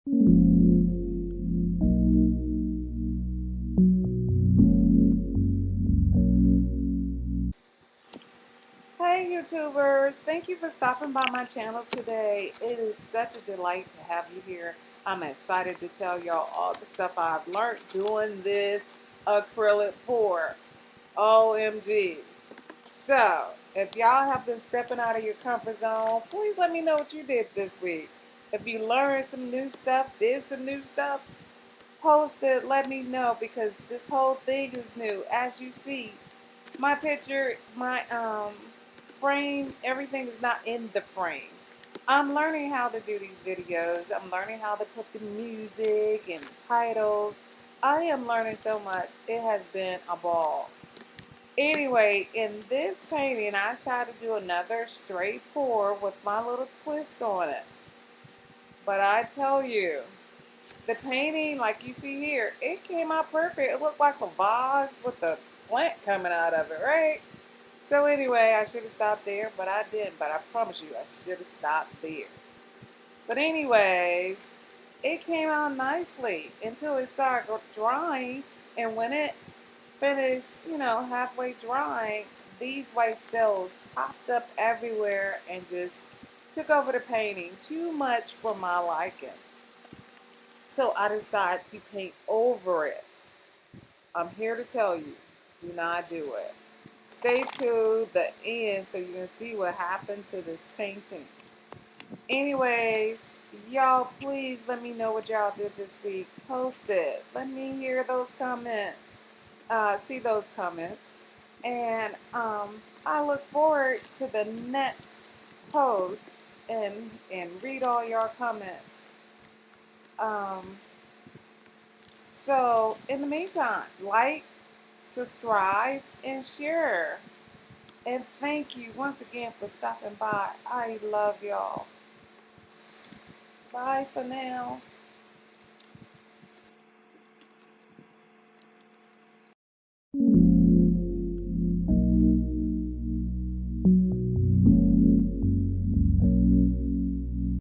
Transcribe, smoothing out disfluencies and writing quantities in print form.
Hey YouTubers, thank you for stopping by my channel today. It is such a delight to have you here. I'm excited to tell y'all all the stuff I've learned doing this acrylic pour. OMG. So, if y'all have been stepping out of your comfort zone, please let me know what you did this week. If you learned some new stuff, did some new stuff, post it, let me know because this whole thing is new. As you see, my picture, my frame, everything is not in the frame. I'm learning how to do these videos. I'm learning how to put the music and titles. I am learning so much. It has been a ball. Anyway, in this painting, I decided to do another straight pour with my little twist on it. But I tell you, the painting, like you see here, it came out perfect. It looked like a vase with a plant coming out of it, right? So anyway, I should have stopped there, but I didn't. But I promise you, I should have stopped there. But anyways, it came out nicely until it started drying. And when it finished, halfway drying, these white cells popped up everywhere and just took over the painting. Too much for my liking. So I decided to paint over it. I'm here to tell you, do not do it. Stay to the end so you can see what happened to this painting. Anyways, y'all please let me know what y'all did this week. Post it. Let me hear those comments. See those comments. And I look forward to the next post and read all your comments. Um, so in the meantime, like, subscribe, and share. And thank you once again for stopping by. I love y'all. Bye for now.